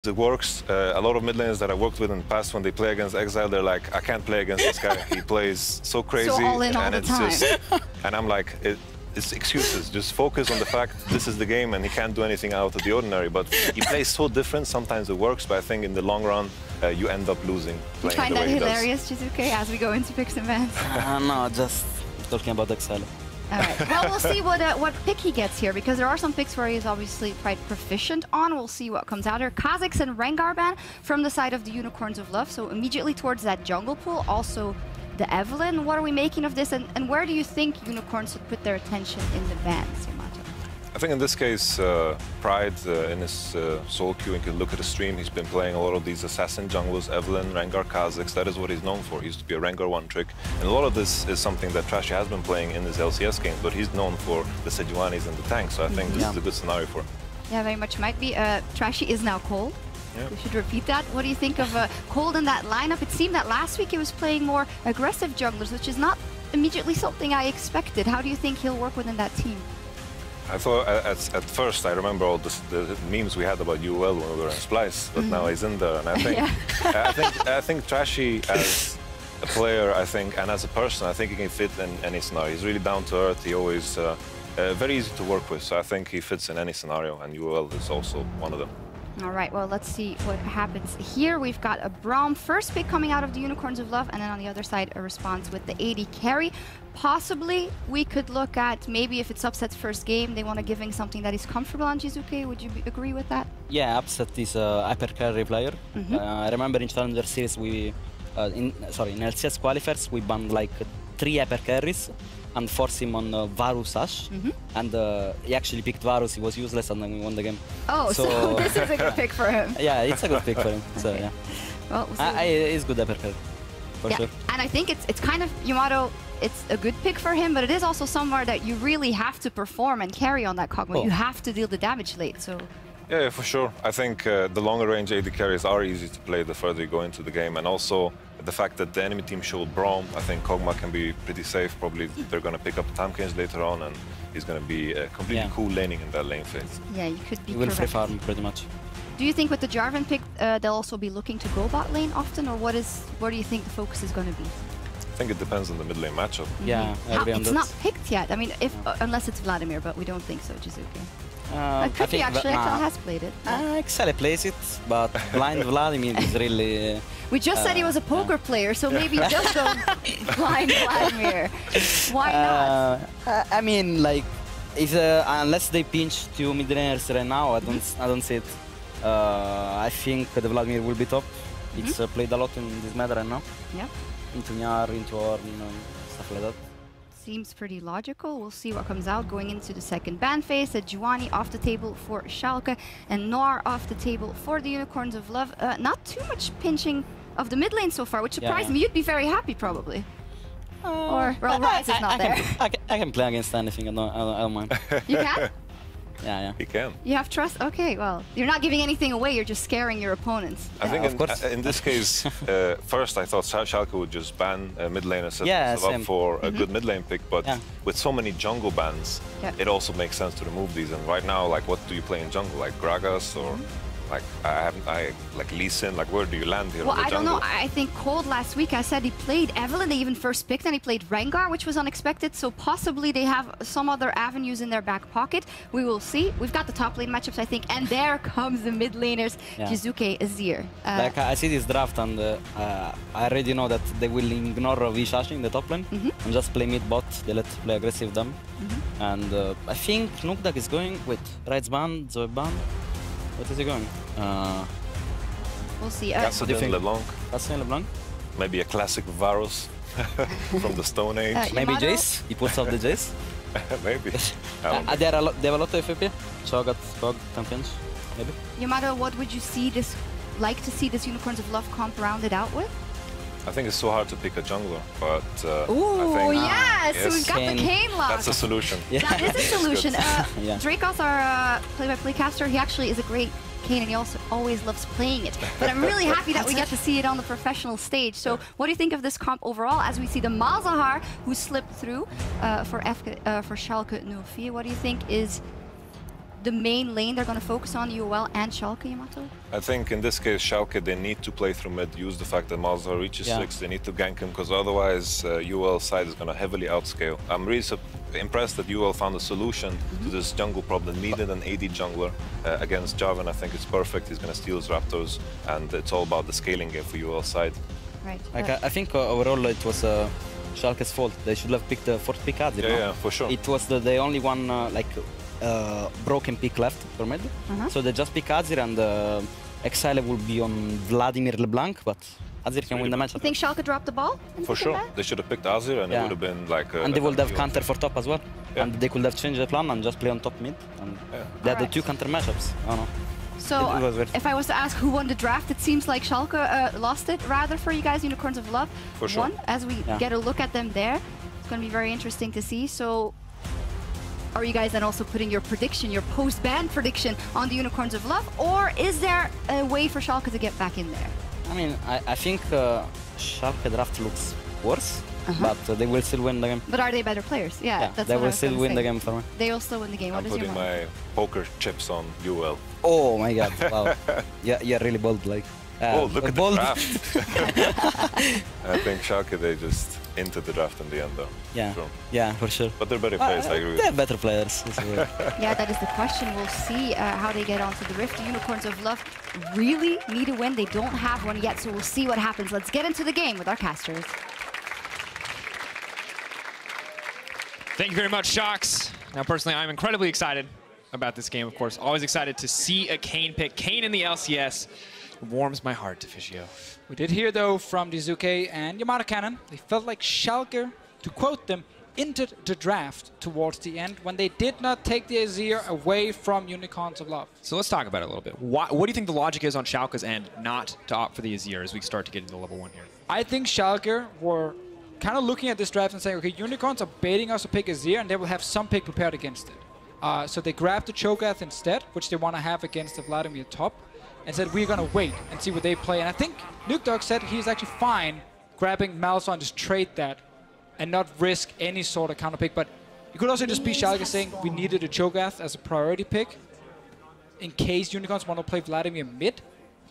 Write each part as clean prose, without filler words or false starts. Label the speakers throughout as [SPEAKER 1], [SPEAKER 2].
[SPEAKER 1] It works. A lot of mid laners that I worked with in the past, when they play against Exile, they're like, I can't play against this guy. He plays so crazy.
[SPEAKER 2] So all in all the time.
[SPEAKER 1] And I'm like, it's excuses. Just focus on the fact this is the game and he can't do anything out of the ordinary. But he plays so different. Sometimes it works, but I think in the long run, you end up losing.
[SPEAKER 2] You find that hilarious, Jizuke, as we go into picks and bans?
[SPEAKER 3] No, just talking about Exile.
[SPEAKER 2] All right. Well, we'll see what pick he gets here, because there are some picks where he is obviously quite proficient on. We'll see what comes out here. Kha'Zix and Rengar ban from the side of the Unicorns of Love, so immediately towards that jungle pool. Also, the Evelynn. What are we making of this, and where do you think Unicorns should put their attention in the bans, Yamato?
[SPEAKER 1] I think in this case, Pride in his solo queue, you can look at the stream, he's been playing a lot of these assassin junglers, Evelynn, Rengar, Kha'Zix. That is what he's known for. He used to be a Rengar one-trick. And a lot of this is something that Trashy has been playing in his LCS games, but he's known for the Sejuanis and the tanks, so I think this is a good scenario for him.
[SPEAKER 2] Yeah, very much might be. Trashy is now Cold.
[SPEAKER 1] Yeah.
[SPEAKER 2] We should repeat that. What do you think of Cold in that lineup? It seemed that last week he was playing more aggressive junglers, which is not immediately something I expected. How do you think he'll work within that team?
[SPEAKER 1] I thought at first, I remember all the memes we had about UL when we were in Splice, but now he's in there, and I think, I think Trashy as a player, I think, and as a person, I think he can fit in any scenario. He's really down to earth. He always very easy to work with, so I think he fits in any scenario, and UL is also one of them.
[SPEAKER 2] All right, well, let's see what happens here. We've got a Braum first pick coming out of the Unicorns of Love, and then on the other side, a response with the AD carry. Possibly, we could look at maybe if it's Upset's first game, they want to give him something that he's comfortable on. Jizuke, would you agree with that?
[SPEAKER 3] Yeah, Upset is a hyper carry player. I remember in Challenger Series, in LCS qualifiers, we banned like 3 hyper carries and forced him on Varus Ashe, and he actually picked Varus. He was useless, and then we won the game.
[SPEAKER 2] Oh, so this is a good pick for him.
[SPEAKER 3] Yeah, it's a good pick for him. So yeah,
[SPEAKER 2] well,
[SPEAKER 3] he's good hyper carry, for sure.
[SPEAKER 2] And I think it's kind of, Yamato, it's a good pick for him, but it is also somewhere that you really have to perform and carry on that Kog'Maw. You have to deal the damage late, so...
[SPEAKER 1] Yeah, for sure. I think the longer range AD carries are easy to play the further you go into the game, and also the fact that the enemy team showed Braum, I think Kog'Maw can be pretty safe. Probably they're going to pick up Tahm later on, and he's going to be completely cool laning in that lane phase.
[SPEAKER 2] Yeah, you could be
[SPEAKER 3] He will free farm pretty much.
[SPEAKER 2] Do you think with the Jarvan pick, they'll also be looking to go bot lane often, or where do you think the focus is going to be?
[SPEAKER 1] I think it depends on the mid lane matchup.
[SPEAKER 3] Yeah,
[SPEAKER 2] it's not picked yet. I mean, if unless it's Vladimir, but we don't think so, Jizuke. Could be actually. Exile has played it.
[SPEAKER 3] Exile plays it, but blind Vladimir is really...
[SPEAKER 2] We just said he was a poker player, so maybe just go blind Vladimir. Why not?
[SPEAKER 3] I mean, like, if unless they pinch 2 mid laners right now, I don't see it. I think the Vladimir will be top. It's played a lot in this meta right now.
[SPEAKER 2] Yeah.
[SPEAKER 3] Into Nyar, into Ornn, stuff like that.
[SPEAKER 2] Seems pretty logical. We'll see what comes out going into the second ban phase. Sejuani off the table for Schalke, and Noir off the table for the Unicorns of Love. Not too much pinching of the mid lane so far, which surprised me. You'd be very happy, probably. Or, well, Ryze is not there.
[SPEAKER 3] I can play against anything, I don't mind.
[SPEAKER 2] You can?
[SPEAKER 3] Yeah.
[SPEAKER 1] He can.
[SPEAKER 2] You have trust? Okay, well, you're not giving anything away, you're just scaring your opponents.
[SPEAKER 1] I think in this case, first I thought Schalke would just ban mid laners, set up for a good mid lane pick, but with so many jungle bans, it also makes sense to remove these. And right now, like, what do you play in jungle? Like Gragas or... Like, like Lee Sin, like, where do you land here?
[SPEAKER 2] Well,
[SPEAKER 1] in the jungle?
[SPEAKER 2] I don't know. I think Cold last week, I said he played Evelynn. They even first picked, and he played Rengar, which was unexpected. So possibly they have some other avenues in their back pocket. We will see. We've got the top lane matchups, I think, and there comes the mid laners, Jizuke, Azir.
[SPEAKER 3] Like, I see this draft, and I already know that they will ignore Vishashi in the top lane and just play mid bot. They let play aggressive them. And I think Nukdak is going with Ryze ban, Zoe ban. What is he going?
[SPEAKER 2] We'll see.
[SPEAKER 1] Kassadin, LeBlanc.
[SPEAKER 3] Kassadin, LeBlanc?
[SPEAKER 1] Maybe a classic Varus from the Stone Age.
[SPEAKER 3] Maybe Jace? He puts off the Jace?
[SPEAKER 1] Maybe.
[SPEAKER 3] They have a lot of FP. Cho'Gath, Kog, Tampinch, maybe.
[SPEAKER 2] Yamato, what would you like to see this Unicorns of Love comp rounded out with?
[SPEAKER 1] I think it's so hard to pick a jungler, but
[SPEAKER 2] ooh,
[SPEAKER 1] I think...
[SPEAKER 2] yes! We've got the Kayn lock!
[SPEAKER 1] That's a solution.
[SPEAKER 2] That is a solution. Dracos, our play-by-play caster, he actually is a great Kayn, and he also always loves playing it. But I'm really happy that we get to see it on the professional stage. So what do you think of this comp overall, as we see the Malzahar, who slipped through for Schalke 04? What do you think is the main lane they're going to focus on, UOL and Schalke, Yamato?
[SPEAKER 1] I think in this case, Schalke, they need to play through mid, use the fact that Malzahar reaches 6, they need to gank him, because otherwise UOL side is going to heavily outscale. I'm really impressed that UOL found a solution to this jungle problem, needed an AD jungler against Jarvan. I think it's perfect, he's going to steal his Raptors, and it's all about the scaling game for UOL side.
[SPEAKER 2] Right.
[SPEAKER 3] Like, I think overall it was Schalke's fault. They should have picked the fourth pick Azir.
[SPEAKER 1] Yeah, for sure.
[SPEAKER 3] It was the only one broken pick left for mid. So they just pick Azir, and Exile will be on Vladimir LeBlanc, but Azir can win the match.
[SPEAKER 2] You think Schalke dropped the ball?
[SPEAKER 1] For sure. They should have picked Azir, and it would have been like
[SPEAKER 3] and they would have counter for top as well. And they could have changed the plan and just play on top mid. And they had the 2 counter matchups. I don't know.
[SPEAKER 2] So, if I was to ask who won the draft, it seems like Schalke lost it rather for you guys, Unicorns of Love.
[SPEAKER 1] For sure.
[SPEAKER 2] Won, as we get a look at them there. It's going to be very interesting to see. So, are you guys then also putting your prediction, your post-ban prediction on the Unicorns of Love? Or is there a way for Schalke to get back in there?
[SPEAKER 3] I mean, I think Schalke draft looks worse, but they will still win the game.
[SPEAKER 2] But are they better players? Yeah, that's
[SPEAKER 3] they
[SPEAKER 2] what I
[SPEAKER 3] will
[SPEAKER 2] was
[SPEAKER 3] still
[SPEAKER 2] gonna
[SPEAKER 3] win
[SPEAKER 2] say.
[SPEAKER 3] the game for me.
[SPEAKER 2] They will still win the game.
[SPEAKER 1] I'm putting my poker chips on UOL.
[SPEAKER 3] Oh my god, wow. Yeah, really bold, like.
[SPEAKER 1] Oh, look at
[SPEAKER 3] bold.
[SPEAKER 1] the draft. I think Schalke, they just into the draft in the end, though.
[SPEAKER 3] Yeah,
[SPEAKER 1] True.
[SPEAKER 3] yeah, for sure.
[SPEAKER 1] But they're better players, I agree with
[SPEAKER 3] They're
[SPEAKER 1] you.
[SPEAKER 3] better players.
[SPEAKER 2] Yeah, that is the question. We'll see how they get onto the Rift. The Unicorns of Love really need a win. They don't have one yet, so we'll see what happens. Let's get into the game with our casters.
[SPEAKER 4] Thank you very much, Shox. Now, personally, I'm incredibly excited about this game, of course. Always excited to see a Kayn pick. Kayn in the LCS warms my heart, Officio.
[SPEAKER 5] We did hear, though, from Dizuke and Yamato Cannon, they felt like Schalke, to quote them, entered the draft towards the end when they did not take the Azir away from Unicorns of Love.
[SPEAKER 4] So let's talk about it a little bit. What do you think the logic is on Schalke's end not to opt for the Azir as we start to get into level 1 here?
[SPEAKER 5] I think Schalke were kind of looking at this draft and saying, okay, Unicorns are baiting us to pick Azir, and they will have some pick prepared against it. So they grabbed the Cho'Gath instead, which they want to have against the Vladimir top, and said, we're going to wait and see what they play. And I think Nukeduck said he's actually fine grabbing Malzahar and just trade that and not risk any sort of counter pick. But you could also just be Schalke saying we needed a Cho'Gath as a priority pick in case Unicorns want to play Vladimir mid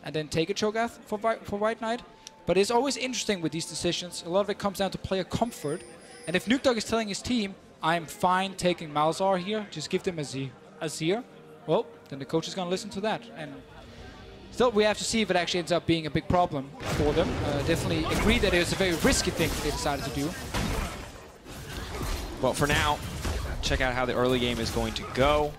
[SPEAKER 5] and then take a Cho'Gath for White Knight. But it's always interesting with these decisions. A lot of it comes down to player comfort. And if Nukeduck is telling his team, I'm fine taking Malzahar here, just give them Azir, well, then the coach is going to listen to that. And still, we have to see if it actually ends up being a big problem for them. Definitely agree that it was a very risky thing they decided to do.
[SPEAKER 4] Well, for now, check out how the early game is going to go.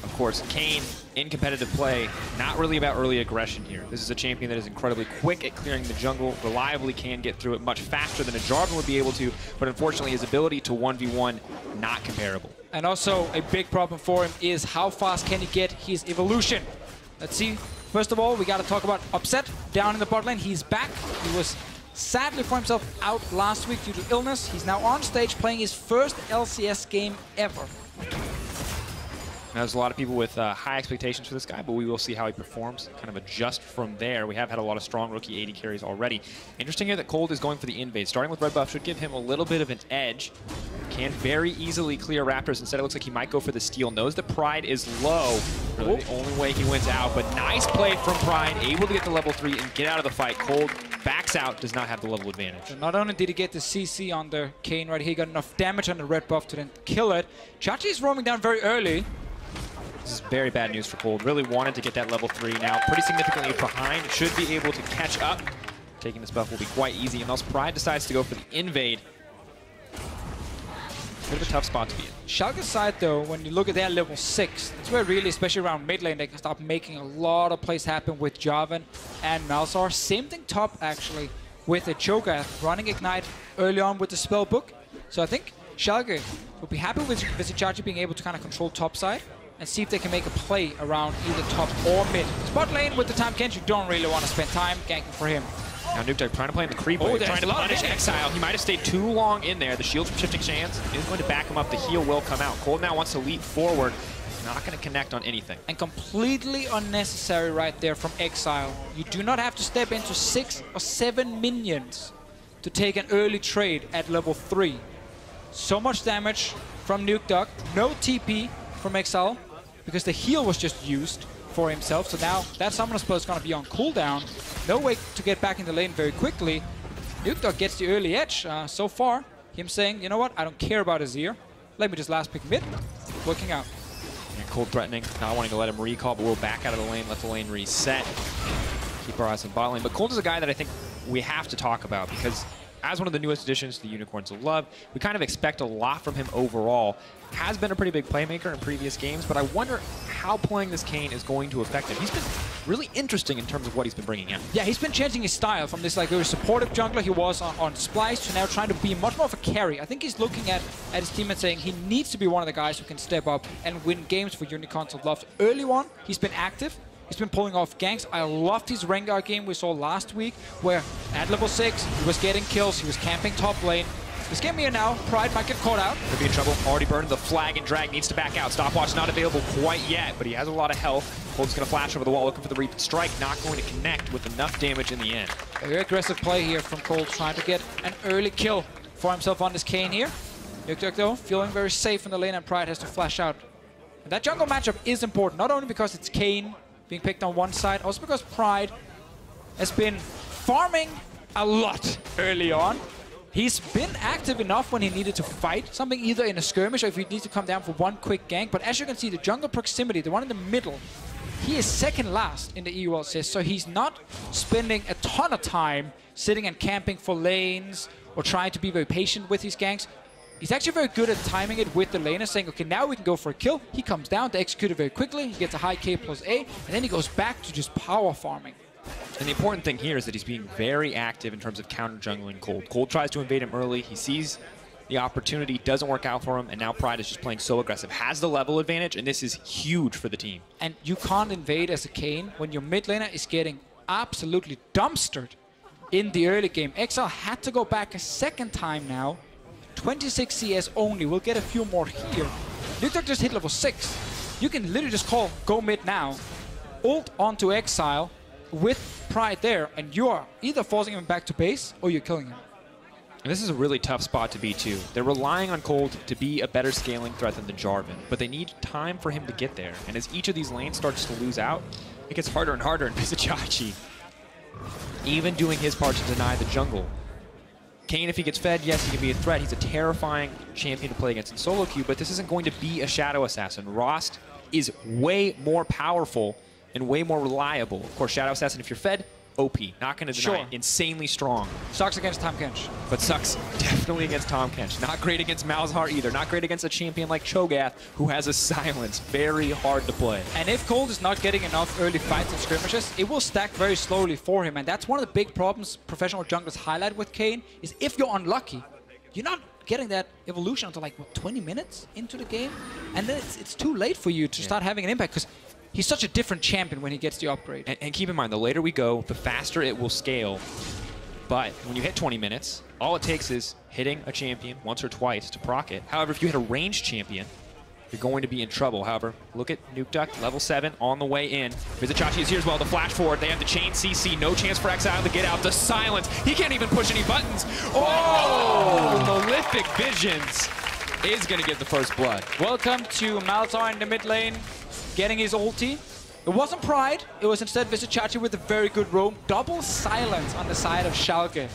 [SPEAKER 4] Of course, Kayn in competitive play, not really about early aggression here. This is a champion that is incredibly quick at clearing the jungle, reliably can get through it much faster than a Jarvan would be able to, but unfortunately his ability to 1v1, not comparable.
[SPEAKER 5] And also a big problem for him is how fast can he get his evolution. Let's see. First of all, we got to talk about Upset down in the bot lane. He's back. He was sadly for himself out last week due to illness. He's now on stage playing his first LCS game ever.
[SPEAKER 4] Now, there's a lot of people with high expectations for this guy, but we will see how he performs, kind of adjust from there. We have had a lot of strong rookie AD carries already. Interesting here that Cold is going for the invade. Starting with red buff should give him a little bit of an edge. Can very easily clear Raptors. Instead, it looks like he might go for the steal. Knows that Pride is low. Really the only way he wins out, but nice play from Pride. Able to get to level 3 and get out of the fight. Cold backs out, does not have the level advantage.
[SPEAKER 5] So not only did he get the CC on the Kayn right here, he got enough damage on the red buff to then kill it. Chachi is roaming down very early.
[SPEAKER 4] This is very bad news for Cold. Really wanted to get that level 3 now. Pretty significantly behind. Should be able to catch up. Taking this buff will be quite easy. Unless Pride decides to go for the invade. Bit of a tough spot to be in.
[SPEAKER 5] Schalke's side, though, when you look at their level 6, that's where really, especially around mid lane, they can start making a lot of plays happen with Jarvan and Malzahar. Same thing top, actually, with the Cho'Gath running Ignite early on with the spell book. So I think Schalke will be happy with Vizicsacsi being able to kind of control top side and see if they can make a play around either top or mid. Spot lane with the Tahm Kench, you don't really want to spend time ganking for him.
[SPEAKER 4] Now Nukeduck trying to play in the creep wave, trying to punish Exile. He might have stayed too long in there. The shield from Shifting Sands is going to back him up. The heal will come out. Cold now wants to leap forward. Not going to connect on anything.
[SPEAKER 5] And completely unnecessary right there from Exile. You do not have to step into 6 or 7 minions to take an early trade at level 3. So much damage from Nukeduck. No TP from Exile. because the heal was just used for himself. So now that Summoner Spell is going to be on cooldown. No way to get back in the lane very quickly. Nukeduck gets the early edge so far. Him saying, you know what, I don't care about Azir. Let me just last pick mid. Working out.
[SPEAKER 4] And Cold threatening, not wanting to let him recall, but we'll back out of the lane, let the lane reset. Keep our eyes on bot lane. But Cold is a guy that I think we have to talk about because as one of the newest additions to the Unicorns of Love, we kind of expect a lot from him overall. Has been a pretty big playmaker in previous games, but I wonder how playing this Kayn is going to affect him. He's been really interesting in terms of what he's been bringing in.
[SPEAKER 5] Yeah, he's been changing his style from this like very supportive jungler he was on Splice to now trying to be much more of a carry. I think he's looking at his team and saying he needs to be one of the guys who can step up and win games for Unicorns of Love. Early on, he's been active. He's been pulling off ganks. I loved his Rengar game we saw last week, where at level 6, he was getting kills, he was camping top lane. This game here now, Pride might get caught out.
[SPEAKER 4] Could be in trouble. Already burned the flag and drag, needs to back out. Stopwatch not available quite yet, but he has a lot of health. Cold's going to flash over the wall, looking for the Reap and Strike, not going to connect with enough damage in the end.
[SPEAKER 5] A very aggressive play here from Cold, trying to get an early kill for himself on this Kayn here. Nukeduck though, feeling very safe in the lane, and Pride has to flash out. And that jungle matchup is important, not only because it's Kayn being picked on one side, also because Pride has been farming a lot early on. He's been active enough when he needed to fight something, either in a skirmish or if he needs to come down for one quick gank. But as you can see, the jungle proximity, the one in the middle, he is second last in the EU assist, so he's not spending a ton of time sitting and camping for lanes or trying to be very patient with his ganks. He's actually very good at timing it with the laner, saying, okay, now we can go for a kill. He comes down to execute it very quickly. He gets a high K plus A, and then he goes back to just power farming.
[SPEAKER 4] And the important thing here is that he's being very active in terms of counter-jungling Cold. Cold tries to invade him early. He sees the opportunity, doesn't work out for him, and now Pride is just playing so aggressive. Has the level advantage, and this is huge for the team.
[SPEAKER 5] And you can't invade as a Kayn when your mid laner is getting absolutely dumpstered in the early game. Exile had to go back a second time now. 26 CS only. We'll get a few more here. Nukeduck just hit level 6. You can literally just call go mid now, ult onto Exile with Pride there, and you are either forcing him back to base or you're killing him.
[SPEAKER 4] And this is a really tough spot to be too. They're relying on Cold to be a better scaling threat than the Jarvan, but they need time for him to get there. And as each of these lanes starts to lose out, it gets harder and harder, and Vizicsacsi even doing his part to deny the jungle. Kayn, if he gets fed, yes, he can be a threat. He's a terrifying champion to play against in solo queue, but this isn't going to be a Shadow Assassin. Rost is way more powerful and way more reliable. Of course, Shadow Assassin, if you're fed, OP. Not going to deny it. Insanely strong.
[SPEAKER 5] Sucks against Tahm Kench.
[SPEAKER 4] But sucks definitely against Tahm Kench. Not great against Malzahar either. Not great against a champion like Cho'Gath, who has a silence. Very hard to play.
[SPEAKER 5] And if Cold is not getting enough early fights and skirmishes, it will stack very slowly for him. And that's one of the big problems professional junglers highlight with Kayn, is if you're unlucky, you're not getting that evolution until like, what, 20 minutes into the game? And then it's too late for you to start having an impact, because he's such a different champion when he gets the upgrade.
[SPEAKER 4] And keep in mind, the later we go, the faster it will scale. But when you hit 20 minutes, all it takes is hitting a champion once or twice to proc it. However, if you hit a ranged champion, you're going to be in trouble. However, look at Nukeduck, level 7, on the way in. Vizicsacsi is here as well, the flash forward. They have the chain CC, no chance for Exile to get out. The silence, he can't even push any buttons. Oh, Malefic Visions is going to get the first blood.
[SPEAKER 5] Welcome to Malzahar in the mid lane, getting his ulti. It wasn't Pride, it was instead Vizicsacsi with a very good roam. Double silence on the side of Schalke.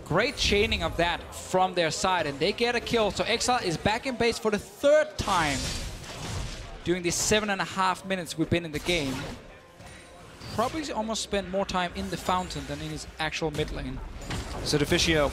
[SPEAKER 5] Great chaining of that from their side, and they get a kill. So Exile is back in base for the 3rd time during the 7.5 minutes we've been in the game. Probably almost spent more time in the fountain than in his actual mid lane.
[SPEAKER 4] So Deficio,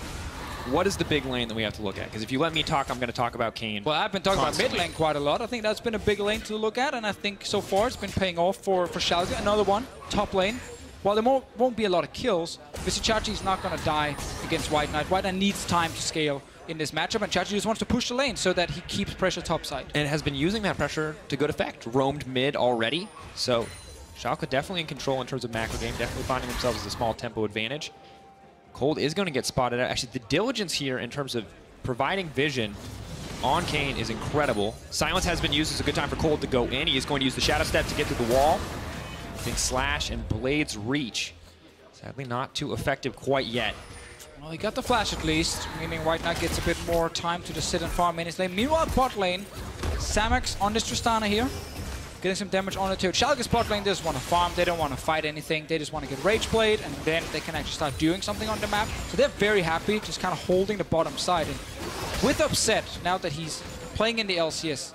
[SPEAKER 4] what is the big lane that we have to look at? Because if you let me talk, I'm going to talk about Kayn.
[SPEAKER 5] Well, I've been talking about mid lane quite a lot. I think that's been a big lane to look at, and I think so far it's been paying off for Schalke. Another one, top lane. While there won't be a lot of kills, Vizicsacsi is not going to die against White Knight. White Knight needs time to scale in this matchup, and Chachi just wants to push the lane so that he keeps pressure topside.
[SPEAKER 4] And has been using that pressure to good effect. Roamed mid already, so Schalke definitely in control in terms of macro game, definitely finding themselves as a small tempo advantage. Cold is going to get spotted out. Actually, the diligence here in terms of providing vision on Kayn is incredible. Silence has been used as a good time for Cold to go in. He is going to use the Shadow Step to get to the wall. I think Slash and Blade's reach. Sadly not too effective quite yet.
[SPEAKER 5] Well, he got the flash at least, meaning White Knight gets a bit more time to just sit and farm in his lane. Meanwhile, bot lane, Samax on this Tristana here. getting some damage on the turret. Schalke's bot lane, they just want to farm. They don't want to fight anything. They just want to get Rage Blade, and then they can actually start doing something on the map. So they're very happy, just kind of holding the bottom side. And with Upset, now that he's playing in the LCS,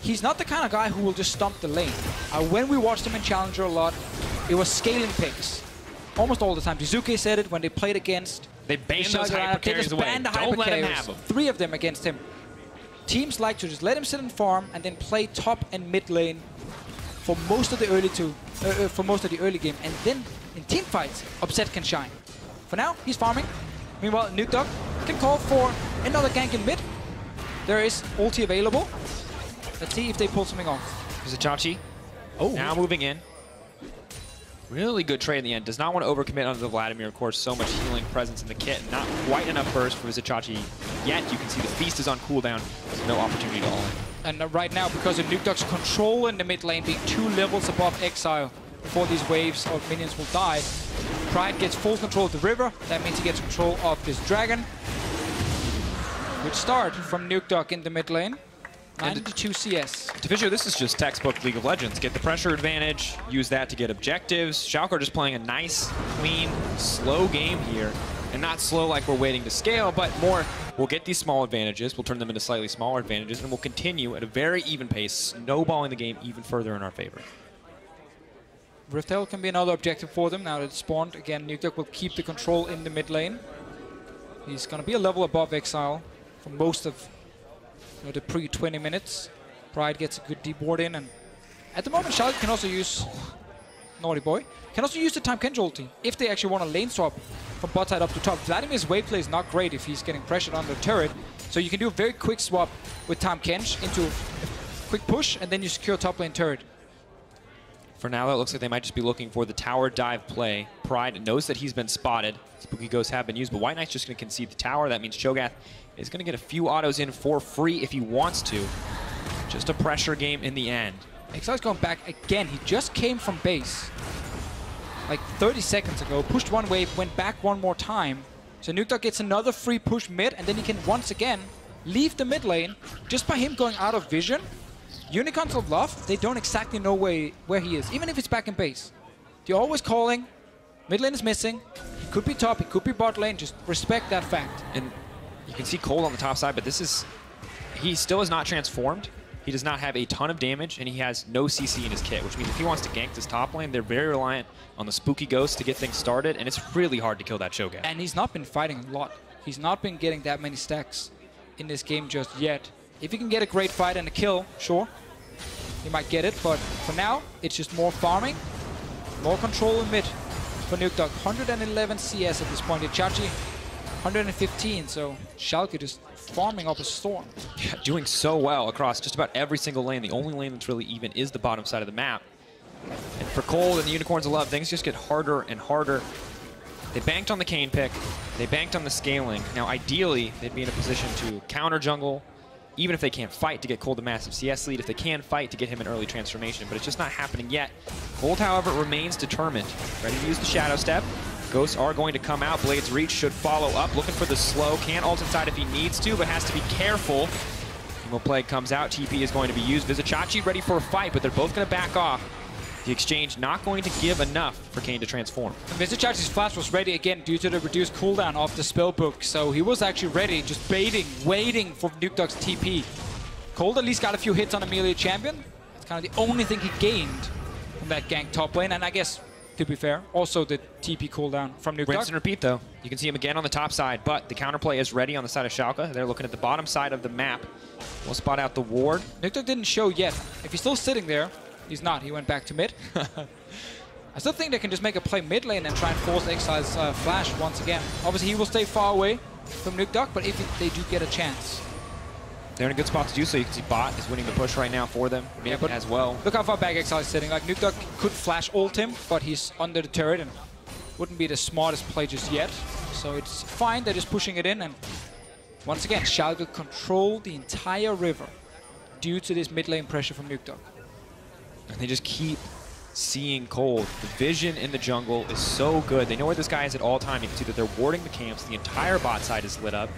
[SPEAKER 5] he's not the kind of guy who will just stomp the lane. When we watched him in Challenger a lot, it was scaling picks. Almost all the time. Jizuke said it when they played against...
[SPEAKER 4] They banned those hyper carries away. Don't let him have them.
[SPEAKER 5] 3 of them against him. Teams like to just let him sit and farm and then play top and mid lane for most of the early game. And then in team fights, Upset can shine. For now, he's farming. Meanwhile, Nukeduck can call for another gank in mid. There is ulti available. Let's see if they pull something off.
[SPEAKER 4] Vizicsacsi now moving in. Really good trade in the end. Does not want to overcommit onto the Vladimir. Of course, so much healing presence in the kit. Not quite enough burst for Vizicsacsi yet. You can see the Feast is on cooldown. So no opportunity to all in.
[SPEAKER 5] And right now, because of Nukeduck's control in the mid lane being 2 levels above Exile before these waves of minions will die, Pride gets full control of the river. That means he gets control of this dragon. Good start from Nukeduck in the mid lane. 92 CS.
[SPEAKER 4] To Fisher, this is just textbook League of Legends. Get the pressure advantage, use that to get objectives. Schalke just playing a nice, clean, slow game here. And not slow like we're waiting to scale, but more, we'll get these small advantages, we'll turn them into slightly smaller advantages, and we'll continue at a very even pace, snowballing the game even further in our favor.
[SPEAKER 5] Rift Herald can be another objective for them now that it's spawned. Again, Nukeduck will keep the control in the mid lane. He's going to be a level above Exile for most of the pre-20 minutes. Pride gets a good deep ward in, and at the moment Schalke can also use Naughty Boy. Can also use the Tahm Kench ulti if they actually want a lane swap from bot side up to top. Vladimir's wave play is not great if he's getting pressured on the turret, so you can do a very quick swap with Tahm Kench into a quick push, and then you secure top lane turret.
[SPEAKER 4] For now, it looks like they might just be looking for the tower dive play. Pride knows that he's been spotted. Spooky Ghosts have been used, but White Knight's just going to concede the tower. That means Cho'Gath is going to get a few autos in for free if he wants to. Just a pressure game in the end.
[SPEAKER 5] Exile's going back again. He just came from base like 30 seconds ago, pushed one wave, went back one more time. So Nukeduck gets another free push mid, and then he can once again leave the mid lane just by him going out of vision. Unicorns of Love, they don't exactly know where he is, even if it's back in base. They're always calling. Mid lane is missing. He could be top, he could be bot lane. Just respect that fact.
[SPEAKER 4] And you can see Cold on the top side, but this is... He still is not transformed. He does not have a ton of damage, and he has no CC in his kit, which means if he wants to gank this top lane, they're very reliant on the Spooky Ghost to get things started, and it's really hard to kill that Cho'Gath.
[SPEAKER 5] And he's not been fighting a lot. He's not been getting that many stacks in this game just yet. If he can get a great fight and a kill, sure, he might get it, but for now, it's just more farming, more control in mid for Nukeduck. 111 CS at this point. Vizicsacsi 115, so Schalke just farming up a storm.
[SPEAKER 4] Yeah, doing so well across just about every single lane. The only lane that's really even is the bottom side of the map. And for Cold and the Unicorns of Love, things just get harder and harder. They banked on the Kayn pick. They banked on the scaling. Now, ideally, they'd be in a position to counter jungle, even if they can't fight to get Cold a massive CS lead, if they can fight to get him an early transformation, but it's just not happening yet. Cold, however, remains determined. Ready to use the Shadow Step. Ghosts are going to come out. Blade's Reach should follow up. Looking for the slow. Can ult inside if he needs to, but has to be careful. Emo Plague comes out. TP is going to be used. Vizicsacsi ready for a fight, but they're both going to back off. The exchange not going to give enough for Kayn to transform.
[SPEAKER 5] Vizicsacsi's flash was ready again due to the reduced cooldown of the spellbook, so he was actually ready, just baiting, waiting for Nukeduck's TP. Cold at least got a few hits on a melee champion. It's kind of the only thing he gained from that gank top lane, and I guess, to be fair, also the TP cooldown from Nukeduck.
[SPEAKER 4] Rinse and repeat, though. You can see him again on the top side, but the counterplay is ready on the side of Schalke. They're looking at the bottom side of the map. We'll spot out the ward.
[SPEAKER 5] Nukeduck didn't show yet. If he's still sitting there, he's not. He went back to mid. I still think they can just make a play mid lane and try and force Exile's flash once again. Obviously, he will stay far away from Nukeduck, but if they do get a chance.
[SPEAKER 4] They're in a good spot to do so. You can see Bot is winning the push right now for them, yeah, but as well.
[SPEAKER 5] Look how far back Exile is sitting. Like, Nukeduck could flash ult him, but he's under the turret and wouldn't be the smartest play just yet. So it's fine. They're just pushing it in, and once again, Schalke control the entire river due to this mid lane pressure from Nukeduck.
[SPEAKER 4] And they just keep seeing Cold. The vision in the jungle is so good. They know where this guy is at all time. You can see that they're warding the camps. The entire bot side is lit up.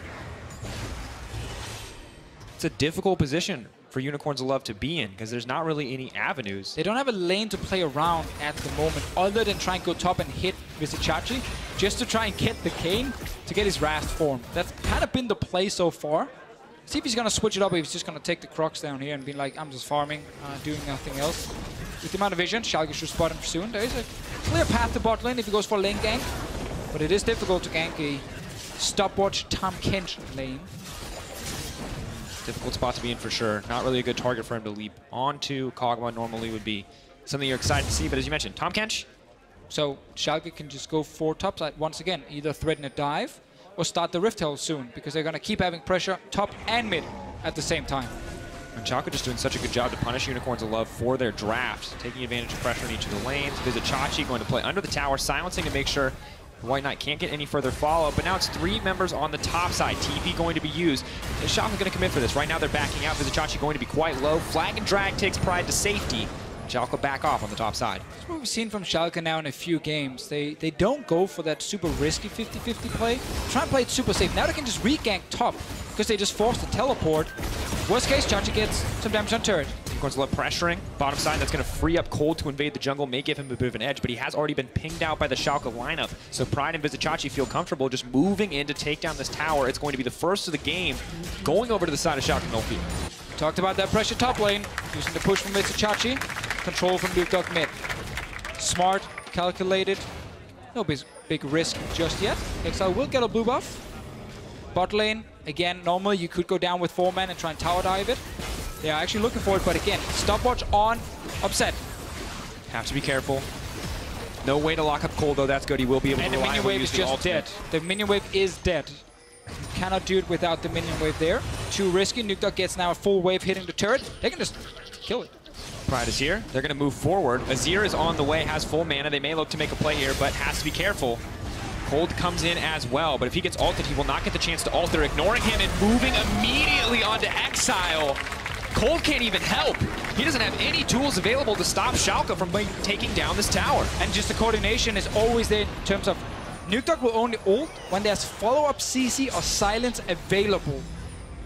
[SPEAKER 4] It's a difficult position for Unicorns of Love to be in, because there's not really any avenues.
[SPEAKER 5] They don't have a lane to play around at the moment, other than try and go top and hit Vizicsacsi, just to try and get the Kayn to get his Rast form. That's kind of been the play so far. See if he's going to switch it up, or if he's just going to take the Crocs down here and be like, I'm just farming, doing nothing else. With the amount of vision, Schalke should spot him soon. There is a clear path to bot lane if he goes for lane gank, but it is difficult to gank a stopwatch Tahm Kench lane.
[SPEAKER 4] Difficult spot to be in for sure. Not really a good target for him to leap onto. Kog'Maw normally would be something you're excited to see, but as you mentioned, Tahm Kench.
[SPEAKER 5] So Schalke can just go for topside once again, either threaten a dive or start the Rift Herald soon, because they're going to keep having pressure top and mid at the same time.
[SPEAKER 4] And Schalke just doing such a good job to punish Unicorns of Love for their draft, taking advantage of pressure in each of the lanes. Vizicsacsi going to play under the tower, silencing to make sure the White Knight can't get any further follow-up, but now it's 3 members on the top side. TP going to be used. Is Schalke going to commit for this? Right now they're backing out. Vizicsacsi going to be quite low. Flag and drag takes Pride to safety. Schalke back off on the top side.
[SPEAKER 5] That's what we've seen from Schalke now in a few games. They don't go for that super risky 50-50 play. Try and play it super safe. Now they can just re-gank top because they just forced the teleport. Worst case, Chachi gets some damage on turret.
[SPEAKER 4] Unicorns of Love pressuring. Bottom side, that's going to free up Cold to invade the jungle, may give him a bit of an edge, but he has already been pinged out by the Schalke lineup. So Pride and Vizicsacsi feel comfortable just moving in to take down this tower. It's going to be the first of the game, going over to the side of Schalke no fear.
[SPEAKER 5] Talked about that pressure top lane, using the push from Vizicsacsi. Control from Nukeduck mid. Smart, calculated. No big risk just yet. Exile will get a blue buff. Bot lane, again, normally you could go down with 4 men and try and tower dive it. They are actually looking for it, but again, stopwatch on, upset.
[SPEAKER 4] Have to be careful. No way to lock up Cold, though. That's good. He will be able to
[SPEAKER 5] rely on the minion wave is just dead. The minion wave is dead. Cannot do it without the minion wave there. Too risky. Nukeduck gets now a full wave hitting the turret. They can just kill it.
[SPEAKER 4] Pride is here. They're going to move forward. Azir is on the way, has full mana. They may look to make a play here, but has to be careful. Cold comes in as well, but if he gets ulted, he will not get the chance to ult. They're ignoring him and moving immediately onto Exile. Cold can't even help. He doesn't have any tools available to stop Schalke from taking down this tower.
[SPEAKER 5] And just the coordination is always there in terms of Nukeduck will only ult when there's follow-up CC or silence available.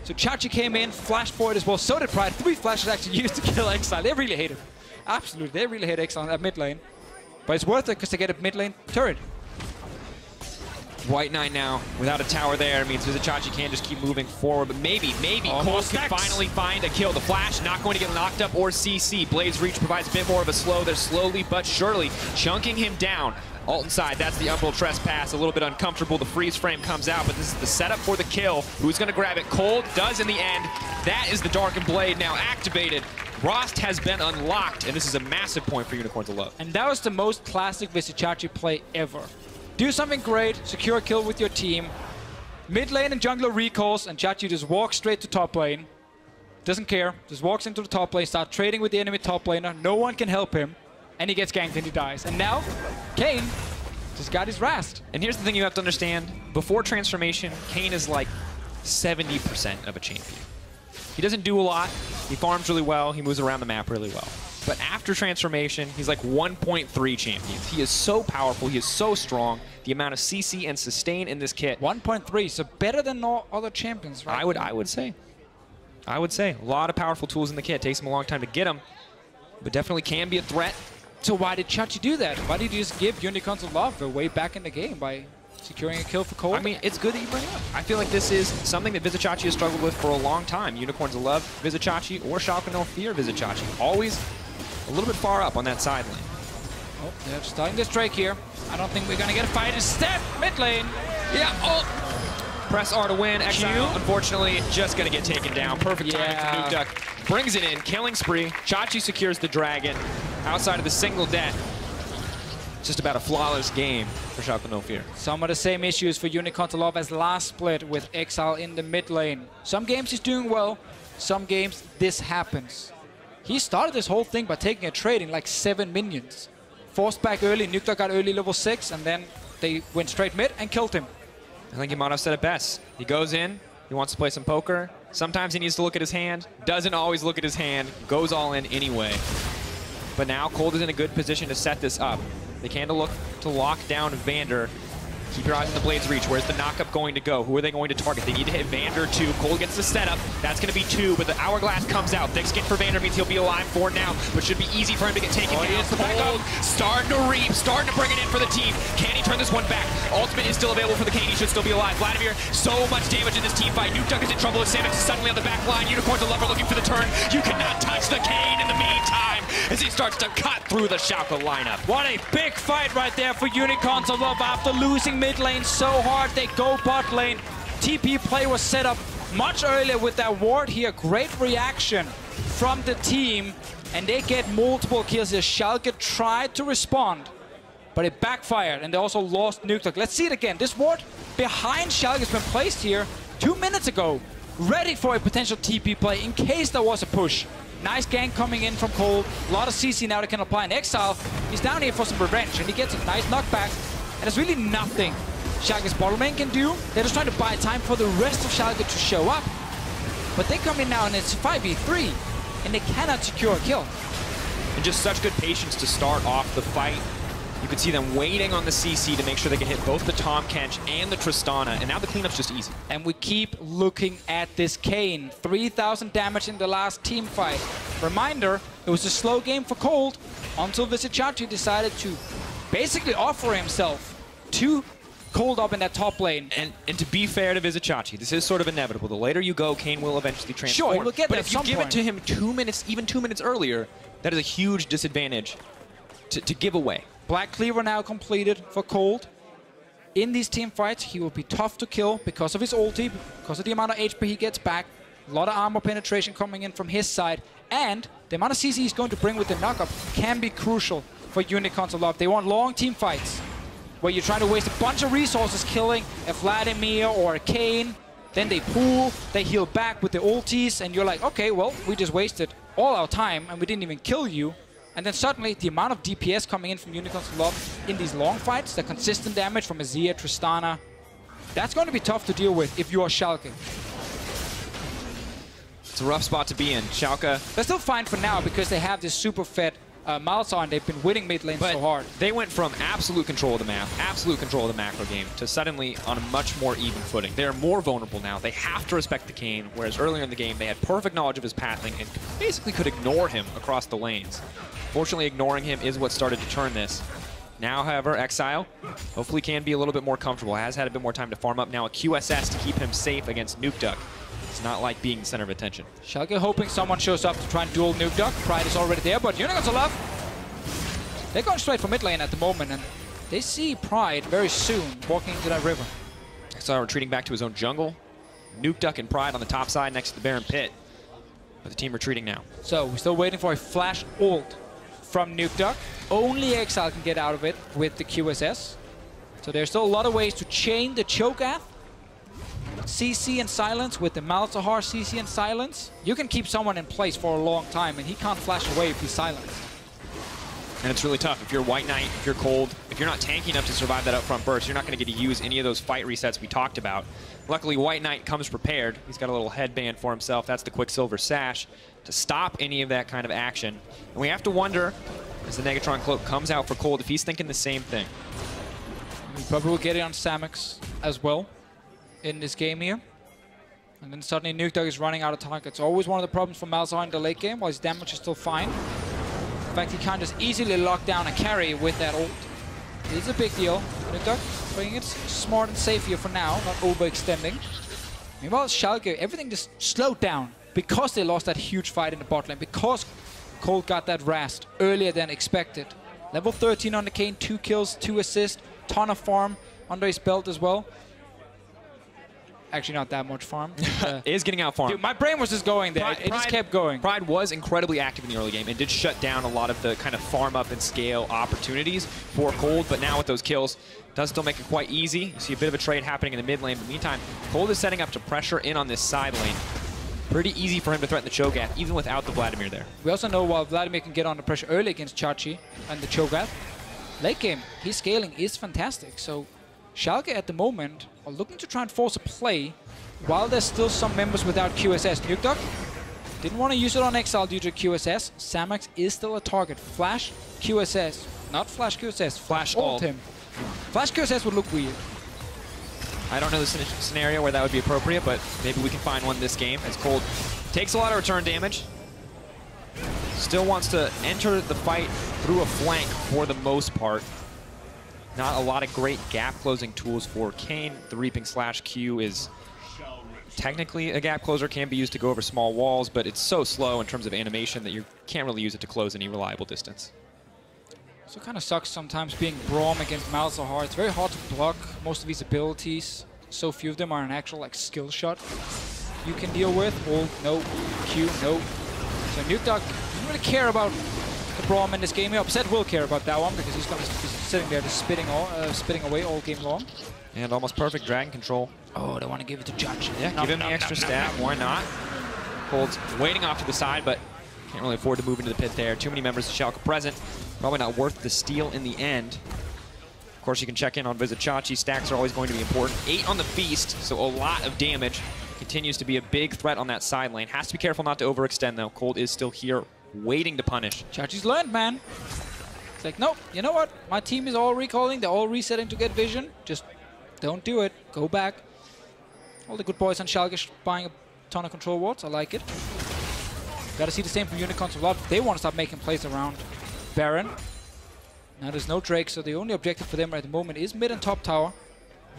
[SPEAKER 5] So Chachi came in, flashed for it as well. So did Pride. 3 flashes actually used to kill Exile. They really hate him. Absolutely, they really hate Exile at mid lane. But it's worth it because they get a mid lane turret.
[SPEAKER 4] White Knight now, without a tower there, means Vizicsacsi can just keep moving forward, but maybe Cold can finally find a kill. The flash not going to get knocked up or CC. Blaze Reach provides a bit more of a slow. They're slowly but surely chunking him down. Ult inside, that's the Umbral Trespass, a little bit uncomfortable. The freeze frame comes out, but this is the setup for the kill. Who's going to grab it? Cold does in the end. That is the Darkened Blade now activated. Rost has been unlocked, and this is a massive point for Unicorns of Love.
[SPEAKER 5] And that was the most classic Vizicsacsi play ever. Do something great, secure a kill with your team. Mid lane and jungler recalls, and Chachi just walks straight to top lane. Doesn't care, just walks into the top lane, start trading with the enemy top laner. No one can help him, and he gets ganked and he dies. And now, Kayn just got his Rast.
[SPEAKER 4] And here's the thing you have to understand. Before transformation, Kayn is like 70% of a champion. He doesn't do a lot. He farms really well. He moves around the map really well. But after transformation, he's like 1.3 champions. He is so powerful. He is so strong. The amount of CC and sustain in this kit.
[SPEAKER 5] 1.3, so better than all other champions, right?
[SPEAKER 4] I would say. A lot of powerful tools in the kit. Takes him a long time to get them, but definitely can be a threat.
[SPEAKER 5] So why did Chachi do that? Why did you just give Unicorns of Love way back in the game by securing a kill for Cold?
[SPEAKER 4] I mean, it's good that you bring it up. I feel like this is something that Vizicsacsi has struggled with for a long time. Unicorns of Love, Vizicsacsi, or Schalke no fear Vizicsacsi. Always a little bit far up on that side lane.
[SPEAKER 5] Oh, they're starting this Drake here. I don't think we're going to get a fight. Instead, mid lane.
[SPEAKER 4] Yeah, ult. Press R to win. Exile, unfortunately, just going to get taken down. Perfect timing for Nukeduck. Brings it in, killing spree. Chachi secures the dragon outside of the single death. Just about a flawless game for Schalke no fear.
[SPEAKER 5] Some of the same issues for Unicorns of Love as last split with Exile in the mid lane. Some games he's doing well, some games this happens. He started this whole thing by taking a trade in like 7 minions. Forced back early, Nukeduck got early level 6, and then they went straight mid and killed him.
[SPEAKER 4] I think he might have said it best. He goes in, he wants to play some poker. Sometimes he needs to look at his hand, doesn't always look at his hand, goes all in anyway. But now Cold is in a good position to set this up. They can look to lock down Vander. Keep your eyes on the Blade's reach. Where's the knockup going to go? Who are they going to target? They need to hit Vander too. Cold gets the setup. That's going to be 2, but the Hourglass comes out. Thick skin for Vander means he'll be alive for now, but should be easy for him to get taken down. Cold starting to reap, starting to bring it in for the team. Can he turn this one back? Ultimate is still available for the Kane. He should still be alive. Vladimir, so much damage in this team fight. Nukeduck is in trouble with Samux suddenly on the back line. Unicorns and Lover looking for the turn. You cannot touch the Kane in the meantime as he starts to cut through the Schalke lineup.
[SPEAKER 5] What a big fight right there for Unicorns of Love. After losing mid lane so hard, they go bot lane. TP play was set up much earlier with that ward here. Great reaction from the team, and they get multiple kills here. Schalke tried to respond, but it backfired, and they also lost Nukeduck. Let's see it again. This ward behind Schalke has been placed here 2 minutes ago, ready for a potential TP play in case there was a push. Nice gank coming in from Cold. A lot of CC now they can apply. And Exile, he's down here for some revenge, and he gets a nice knockback. And there's really nothing Schalke's bottom lane can do. They're just trying to buy time for the rest of Schalke to show up. But they come in now, and it's 5v3, and they cannot secure a kill.
[SPEAKER 4] And just such good patience to start off the fight. You can see them waiting on the CC to make sure they can hit both the Tahm Kench and the Tristana, and now the cleanup's just easy.
[SPEAKER 5] And we keep looking at this Kayn. 3,000 damage in the last team fight. Reminder, it was a slow game for Cold until Vizicsacsi decided to basically offer himself to Cold up in that top lane.
[SPEAKER 4] And to be fair to Vizicsacsi, this is sort of inevitable. The later you go, Kayn will eventually transform.
[SPEAKER 5] Sure, we'll get
[SPEAKER 4] but
[SPEAKER 5] that
[SPEAKER 4] if you give it to him 2 minutes, even 2 minutes earlier, that is a huge disadvantage to give away.
[SPEAKER 5] Black Cleaver now completed for Cold. In these team fights, he will be tough to kill because of his ulti, because of the amount of HP he gets back. A lot of armor penetration coming in from his side. And the amount of CC he's going to bring with the knockup can be crucial for Unicorns of Love. They want long team fights where you're trying to waste a bunch of resources killing a Vladimir or a Kayn. Then they pool, they heal back with the ultis, and you're like, okay, well, we just wasted all our time and we didn't even kill you. And then suddenly, the amount of DPS coming in from Unicorns of Love in these long fights, the consistent damage from Azir, Tristana, that's going to be tough to deal with if you are Schalke.
[SPEAKER 4] It's a rough spot to be in. Schalke,
[SPEAKER 5] they're still fine for now because they have this super fed Malzahar, and they've been winning mid lane so hard.
[SPEAKER 4] They went from absolute control of the map, absolute control of the macro game, to suddenly on a much more even footing. They're more vulnerable now. They have to respect the Kayn, whereas earlier in the game, they had perfect knowledge of his pathing and basically could ignore him across the lanes. Fortunately, ignoring him is what started to turn this. Now, however, Exile hopefully can be a little bit more comfortable. Has had a bit more time to farm up. Now a QSS to keep him safe against Nukeduck. It's not like being the center of attention.
[SPEAKER 5] Schalke hoping someone shows up to try and duel Nukeduck. Pride is already there, but Unicorns of Love, they're going straight for mid lane at the moment, and they see Pride very soon walking into that river.
[SPEAKER 4] Exile retreating back to his own jungle. Nukeduck and Pride on the top side next to the Baron Pit. But the team retreating now.
[SPEAKER 5] So we're still waiting for a flash ult from Nukeduck. Only Exile can get out of it with the QSS. So there's still a lot of ways to chain the Cho'Gath. CC and silence with the Malzahar CC and silence. You can keep someone in place for a long time, and he can't flash away if he's silenced.
[SPEAKER 4] And it's really tough. If you're White Knight, if you're Cold, if you're not tanky enough to survive that upfront burst, you're not going to get to use any of those fight resets we talked about. Luckily, White Knight comes prepared. He's got a little headband for himself. That's the Quicksilver Sash to stop any of that kind of action. And we have to wonder, as the Negatron Cloak comes out for Cold, if he's thinking the same thing.
[SPEAKER 5] We probably will get it on Samux as well in this game here. And then suddenly Nukeduck is running out of targets. Always one of the problems for Malzahar in the late game, while his damage is still fine. In fact, he can't just easily lock down a carry with that ult. It is a big deal. Nukeduck playing it smart and safe here for now, not overextending. Meanwhile, Schalke, everything just slowed down because they lost that huge fight in the bot lane, because Cold got that Rast earlier than expected. Level 13 on the Kayn, 2 kills, 2 assists, ton of farm under his belt as well. Actually, not that much farm.
[SPEAKER 4] Is getting out farm.
[SPEAKER 5] Dude, my brain was just going there. It just kept going.
[SPEAKER 4] Pride was incredibly active in the early game and did shut down a lot of the kind of farm up and scale opportunities for Cold, but now with those kills, does still make it quite easy. You see a bit of a trade happening in the mid lane, but meantime, Cold is setting up to pressure in on this side lane. Pretty easy for him to threaten the Cho'Gath, even without the Vladimir there.
[SPEAKER 5] We also know while Vladimir can get under pressure early against Chachi and the Cho'Gath, late game, his scaling is fantastic. So Schalke at the moment are looking to try and force a play while there's still some members without QSS. Nukeduck didn't want to use it on Exile due to QSS. Samux is still a target. Flash QSS. Not Flash QSS.
[SPEAKER 4] Flash
[SPEAKER 5] ult him. Flash QSS would look weird.
[SPEAKER 4] I don't know the scenario where that would be appropriate, but maybe we can find one this game, as Cold takes a lot of return damage. Still wants to enter the fight through a flank for the most part. Not a lot of great gap closing tools for Kayn. The Reaping Slash Q is technically a gap closer, can be used to go over small walls, but it's so slow in terms of animation that you can't really use it to close any reliable distance.
[SPEAKER 5] So it kind of sucks sometimes being Braum against Malzahar. It's very hard to block most of these abilities. So few of them are an actual like skill shot you can deal with. Ult, no. Q, no. So Nukeduck doesn't really care about the Braum in this game. Upset will care about that one because he's going to be sitting there just spitting away all game long.
[SPEAKER 4] And almost perfect dragon control.
[SPEAKER 5] Oh, they want to give it to Judge.
[SPEAKER 4] Yeah, give him the extra stab. Why not? Cold's waiting off to the side, but can't really afford to move into the pit there. Too many members of Schalke present. Probably not worth the steal in the end. Of course, you can check in on Vizicsacsi. Stacks are always going to be important. 8 on the Feast, so a lot of damage. Continues to be a big threat on that side lane. Has to be careful not to overextend, though. Cold is still here, waiting to punish.
[SPEAKER 5] Chachi's learned, man. It's like, nope, you know what? My team is all recalling. They're all resetting to get vision. Just don't do it. Go back. All the good boys on Schalke buying a ton of control wards. I like it. Gotta see the same from Unicorns of Love. They want to start making plays around Baron. Now there's no Drake, so the only objective for them at the moment is mid and top tower.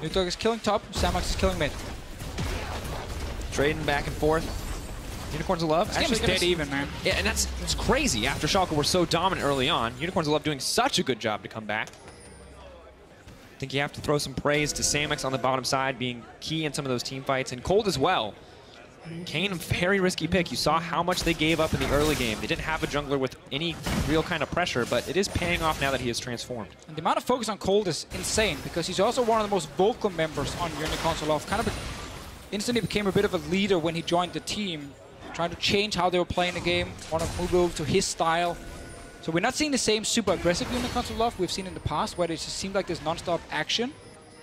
[SPEAKER 5] Nukeduck is killing top, Samax is killing mid.
[SPEAKER 4] Trading back and forth. Unicorns of Love.
[SPEAKER 5] This game is dead even, man.
[SPEAKER 4] Yeah, and that's crazy. After Schalke were so dominant early on, Unicorns of Love doing such a good job to come back. I think you have to throw some praise to Samux on the bottom side, being key in some of those team fights, and Cold as well. Kayn, a very risky pick. You saw how much they gave up in the early game. They didn't have a jungler with any real kind of pressure, but it is paying off now that he is transformed.
[SPEAKER 5] And the amount of focus on Cold is insane, because he's also one of the most vocal members on Unicorns of Love. Kind of instantly became a bit of a leader when he joined the team, trying to change how they were playing the game, want to move over to his style. So we're not seeing the same super aggressive Unicorns of Love we've seen in the past, where it just seemed like there's non-stop action.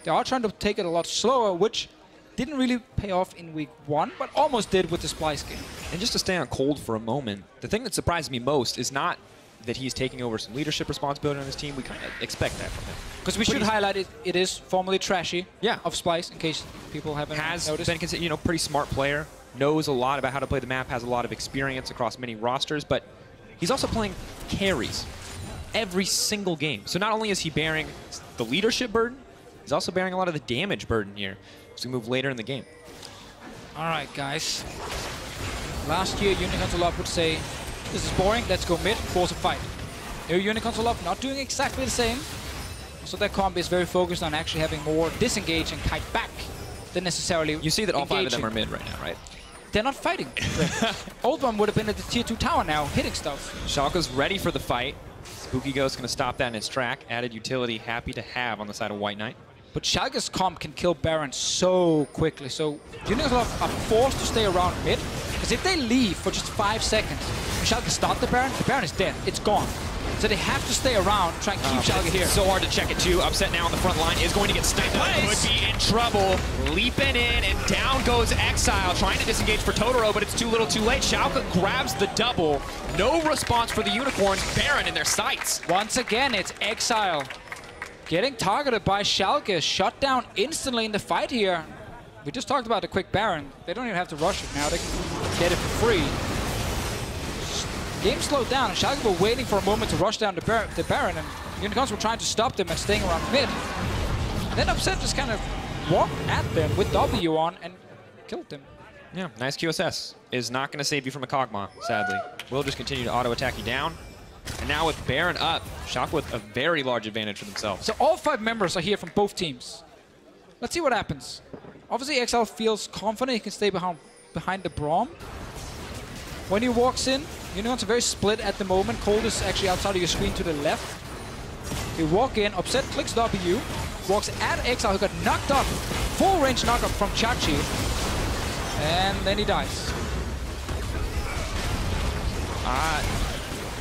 [SPEAKER 5] They are trying to take it a lot slower, which didn't really pay off in week 1, but almost did with the Splice game.
[SPEAKER 4] And just to stay on Cold for a moment, the thing that surprised me most is not that he's taking over some leadership responsibility on his team. We kind of expect that from him.
[SPEAKER 5] Because we should highlight it is formerly Trashy of Splice, in case people haven't noticed.
[SPEAKER 4] Been considered, you know, pretty smart player, knows a lot about how to play the map, has a lot of experience across many rosters, but he's also playing carries every single game. So not only is he bearing the leadership burden, he's also bearing a lot of the damage burden here as we move later in the game.
[SPEAKER 5] All right, guys. Last year, Unicorns of Love would say, this is boring, let's go mid, force a fight. Here, Unicorns of Love not doing exactly the same. So their comp is very focused on actually having more disengage and kite back than necessarily
[SPEAKER 4] You see that all
[SPEAKER 5] engaging.
[SPEAKER 4] 5 of them are mid right now, right?
[SPEAKER 5] They're not fighting. Old one would have been at the tier 2 tower now, hitting stuff.
[SPEAKER 4] Schalke's ready for the fight. Spooky Ghost going to stop that in its track. Added utility, happy to have on the side of White Knight.
[SPEAKER 5] But Schalke's comp can kill Baron so quickly, so Unicorns of Love are forced to stay around mid, because if they leave for just 5 seconds, when Schalke start the Baron is dead, it's gone. So they have to stay around, try and keep Schalke here.
[SPEAKER 4] So hard to check it too. Upset now on the front line, is going to get sniped. Could be in trouble. Leaping in, and down goes Exile, trying to disengage for Totoro, but it's too little too late. Schalke grabs the double. No response for the Unicorns. Baron in their sights.
[SPEAKER 5] Once again, it's Exile getting targeted by Schalke, shut down instantly in the fight here. We just talked about the quick Baron. They don't even have to rush it now. They can get it for free. Game slowed down, and Schalke were waiting for a moment to rush down the Baron, and Unicorns were trying to stop them and staying around mid. And then Upset just kind of walked at them with W on and killed them.
[SPEAKER 4] Yeah, nice QSS. Is not going to save you from a Kog'Maw, sadly. Will just continue to auto-attack you down. And now with Baron up, Schalke with a very large advantage for themselves.
[SPEAKER 5] So all 5 members are here from both teams. Let's see what happens. Obviously, Exile feels confident he can stay behind the Braum. When he walks in, Unicorns are very split at the moment. Cold is actually outside of your screen to the left. They walk in, Upset clicks W, walks at Exile, who got knocked off. Full range knockup from Chachi. And then he dies.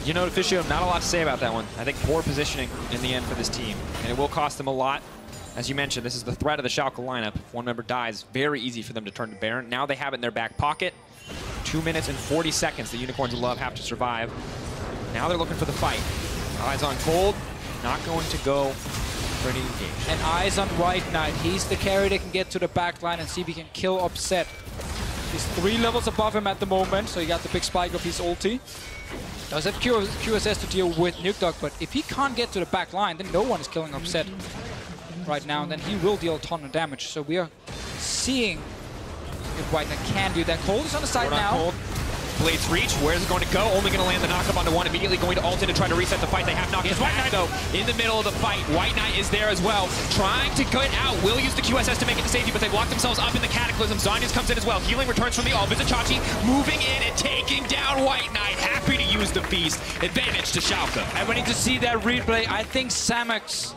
[SPEAKER 4] You know, Fisio, not a lot to say about that one. I think poor positioning in the end for this team, and it will cost them a lot. As you mentioned, this is the threat of the Schalke lineup. If one member dies, very easy for them to turn to Baron. Now they have it in their back pocket. 2 minutes and 40 seconds the Unicorns of Love have to survive. Now they're looking for the fight. Eyes on Cold. Not going to go pretty engaged.
[SPEAKER 5] And eyes on White Knight. He's the carry that can get to the back line and see if he can kill Upset. He's 3 levels above him at the moment, so he got the big spike of his ulti. Does have QSS to deal with Nukeduck, but if he can't get to the back line, then no one is killing Upset right now, and then he will deal a ton of damage. So we are seeing if White Knight can do that. Cold is on the side now.
[SPEAKER 4] Cold. Blades reach, where's it going to go? Only going to land the knockup onto one, immediately going to ult in to try to reset the fight. They have knocked his White Knight though, in the middle of the fight. White Knight is there as well, trying to get out. Will use the QSS to make it to safety, but they lock themselves up in the Cataclysm. Zhonya's comes in as well. Healing returns from the ult. Vizicsacsi moving in and taking down White Knight. Happy to use the beast. Advantage to Schalke.
[SPEAKER 5] And we need to see that replay. I think Samex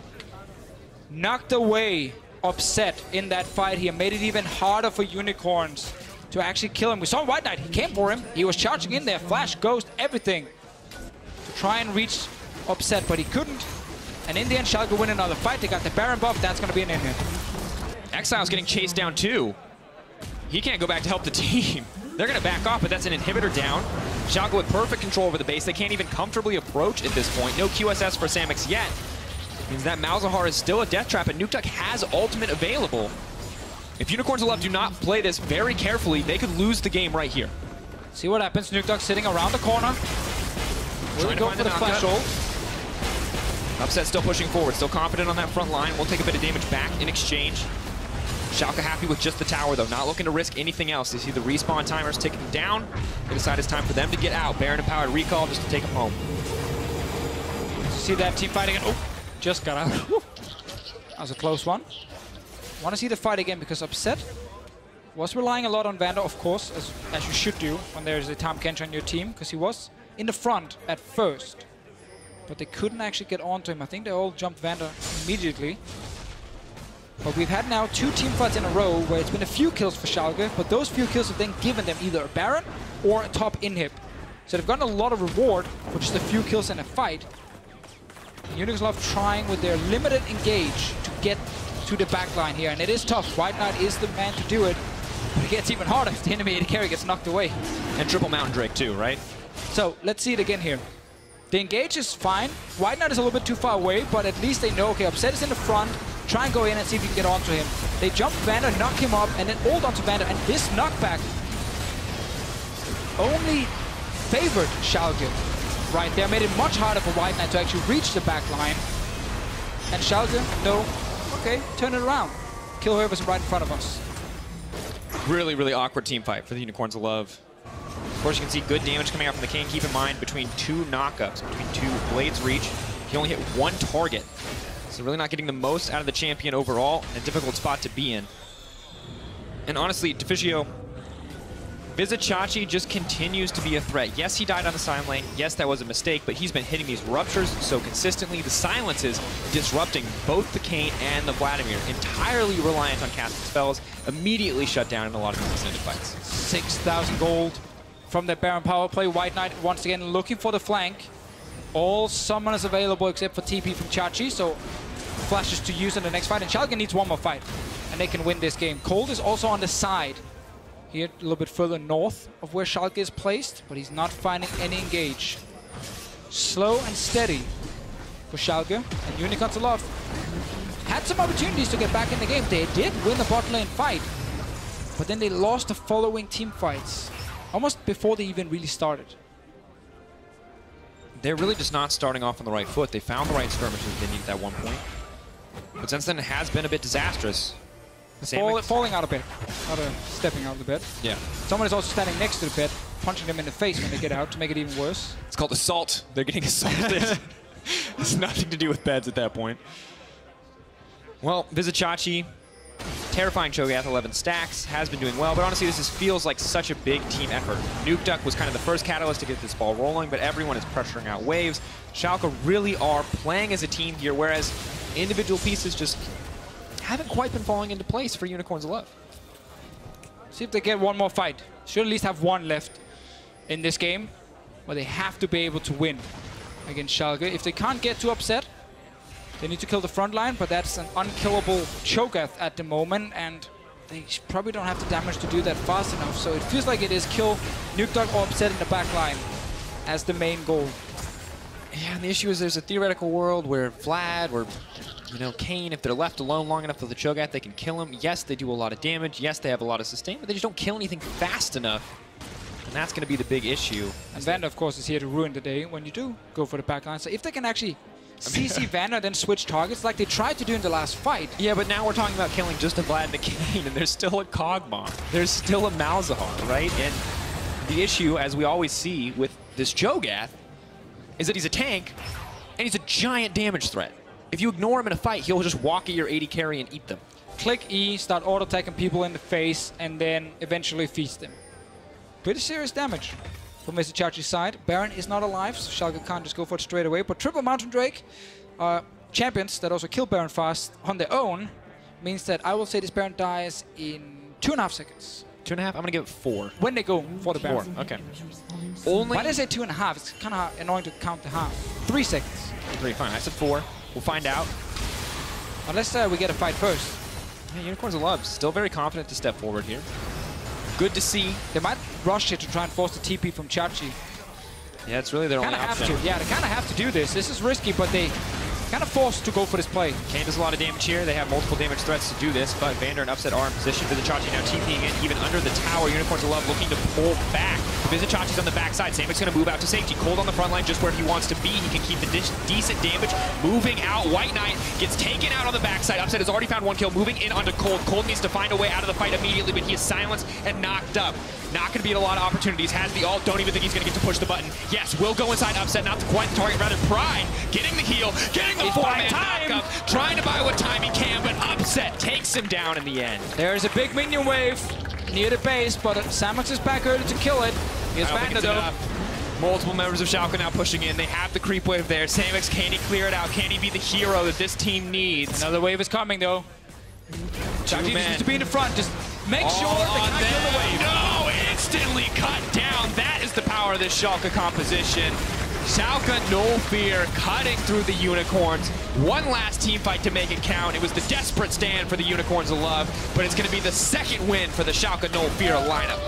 [SPEAKER 5] knocked away Upset in that fight here. Made it even harder for Unicorns to actually kill him. We saw White Knight, he came for him. He was charging in there, flash, ghost, everything. To try and reach Upset, but he couldn't. And in the end, Schalke win another fight. They got the Baron buff, that's gonna be an in-hit.
[SPEAKER 4] Exile's getting chased down too. He can't go back to help the team. They're gonna back off, but that's an inhibitor down. Schalke with perfect control over the base. They can't even comfortably approach at this point. No QSS for Samex yet. Means that Malzahar is still a death trap, and Nukeduck has ultimate available. If Unicorns of Love do not play this very carefully, they could lose the game right here.
[SPEAKER 5] See what happens. Nukeduck sitting around the corner. Will go for the flash ult.
[SPEAKER 4] Upset still pushing forward, still confident on that front line. We'll take a bit of damage back in exchange. Schalke happy with just the tower though, not looking to risk anything else. They see the respawn timers ticking down. They decide it's time for them to get out. Baron empowered recall just to take them home.
[SPEAKER 5] See that team fighting? Oh, just got out. That was a close one. Want to see the fight again because Upset was relying a lot on Vander, of course, as you should do when there's a Tahm Kench on your team, because he was in the front at first. But they couldn't actually get onto him. I think they all jumped Vander immediately. But we've had now 2 team fights in a row where it's been a few kills for Schalke, but those few kills have then given them either a Baron or a top inhib. So they've gotten a lot of reward for just a few kills in a fight. Unicorns Love trying with their limited engage to get to the back line here, and it is tough. White Knight is the man to do it, but it gets even harder if the enemy AD carry gets knocked away.
[SPEAKER 4] And triple Mountain Drake too, right?
[SPEAKER 5] So let's see it again here. The engage is fine. White Knight is a little bit too far away, but at least they know, okay, Upset is in the front. Try and go in and see if you can get onto him. They jump Vander, knock him up, and then ult onto Vander, and this knockback only favored Schalke right there. Made it much harder for White Knight to actually reach the back line. And Schalke, no. Okay, turn it around. Kill whoever's right in front of us.
[SPEAKER 4] Really, really awkward team fight for the Unicorns of Love. Of course, you can see good damage coming out from the King. Keep in mind, between 2 knockups, between 2 Blades reach, he only hit 1 target. So really not getting the most out of the champion overall, and a difficult spot to be in. And honestly, Deficio, Vizicsacsi just continues to be a threat. Yes, he died on the Silent Lane. Yes, that was a mistake, but he's been hitting these ruptures so consistently. The silences disrupting both the Kayn and the Vladimir, entirely reliant on casting spells, immediately shut down in a lot of these extended fights.
[SPEAKER 5] 6,000 gold from the Baron power play. White Knight once again looking for the flank. All summoners available except for TP from Chachi, so flashes to use in the next fight. And Schalke needs one more fight, and they can win this game. Cold is also on the side. Here, a little bit further north of where Schalke is placed, but he's not finding any engage. Slow and steady for Schalke, and Unicorns of Love had some opportunities to get back in the game. They did win the bot lane fight, but then they lost the following team fights, almost before they even really started.
[SPEAKER 4] They're really just not starting off on the right foot. They found the right skirmishes they needed at one point, but since then it has been a bit disastrous.
[SPEAKER 5] Falling out a bit, stepping out a bit.
[SPEAKER 4] Yeah.
[SPEAKER 5] Someone is also standing next to the bed, punching them in the face when they get out to make it even worse.
[SPEAKER 4] It's called assault. They're getting assaulted. It's nothing to do with beds at that point. Well, Vizicsacsi, terrifying Cho'Gath, 11 stacks, has been doing well, but honestly this feels like such a big team effort. Nukeduck was kind of the first catalyst to get this ball rolling, but everyone is pressuring out waves. Schalke really are playing as a team here, whereas individual pieces just haven't quite been falling into place for Unicorns of Love.
[SPEAKER 5] See if they get one more fight. Should at least have one left in this game, where they have to be able to win against Schalke. If they can't get too upset, they need to kill the front line, but that's an unkillable Cho'Gath at the moment, and they probably don't have the damage to do that fast enough. So it feels like it is kill Nukeduck or upset in the back line as the main goal.
[SPEAKER 4] Yeah, and the issue is there's a theoretical world where Vlad, where you know, Kayn, if they're left alone long enough with the Cho'Gath, they can kill him. Yes, they do a lot of damage. Yes, they have a lot of sustain, but they just don't kill anything fast enough. And that's going to be the big issue.
[SPEAKER 5] And Vander, of course, is here to ruin the day when you do go for the backline. So if they can actually CC Vander and then switch targets like they tried to do in the last fight.
[SPEAKER 4] Yeah, but now we're talking about killing just a Vlad and a Kayn, and there's still a Kog'Maw. There's still a Malzahar, right? And the issue, as we always see with this Cho'Gath, is that he's a tank, and he's a giant damage threat. If you ignore him in a fight, he'll just walk at your 80 carry and eat them.
[SPEAKER 5] Click E, start auto-attacking people in the face, and then eventually feast them. Pretty serious damage from Mr. Chachi's side. Baron is not alive, so Schalke can't just go for it straight away. But Triple Mountain Drake, champions that also kill Baron fast on their own, means that I will say this Baron dies in 2.5 seconds.
[SPEAKER 4] 2.5? I'm going to give it 4.
[SPEAKER 5] When they go for the Baron.
[SPEAKER 4] 4, okay. Only.
[SPEAKER 5] Why did I say 2.5? It's kind of annoying to count the half. 3 seconds.
[SPEAKER 4] 3, fine. I said 4. We'll find out.
[SPEAKER 5] Unless we get a fight first.
[SPEAKER 4] Yeah, Unicorns of Love still very confident to step forward here. Good to see.
[SPEAKER 5] They might rush it to try and force the TP from Chachi.
[SPEAKER 4] Yeah, it's really their only option.
[SPEAKER 5] Yeah, they kind of have to do this. This is risky, but they kind of forced to go for this play.
[SPEAKER 4] Kayn does a lot of damage here. They have multiple damage threats to do this, but Vander and Upset are in position. Vizichachi now TPing in even under the tower. Unicorns of Love looking to pull back. Vizichachi's on the backside. Samic's going to move out to safety. Cold on the front line just where he wants to be. He can keep the decent damage. Moving out. White Knight gets taken out on the backside. Upset has already found 1 kill. Moving in onto Cold. Cold needs to find a way out of the fight immediately, but he is silenced and knocked up. Not going to be in a lot of opportunities. Has the ult. Don't even think he's going to get to push the button. Yes, will go inside Upset. Not quite the target. Rather, Pride getting the heal. Getting the 4-man knockup. Trying to buy what time he can, but Upset takes him down in the end.
[SPEAKER 5] There's a big minion wave near the base, but Samux is back early to kill it. Here's Vander though.
[SPEAKER 4] Multiple members of Schalke now pushing in. They have the creep wave there. Samix, can he clear it out? Can he be the hero that this team needs?
[SPEAKER 5] Another wave is coming though. Chachi needs to be in the front. Just make sure they can't kill the wave.
[SPEAKER 4] No, instantly cut down. That is the power of this Schalke composition. Schalke, no fear, cutting through the Unicorns. One last team fight to make it count. It was the desperate stand for the Unicorns of Love, but it's going to be the second win for the Schalke no fear lineup.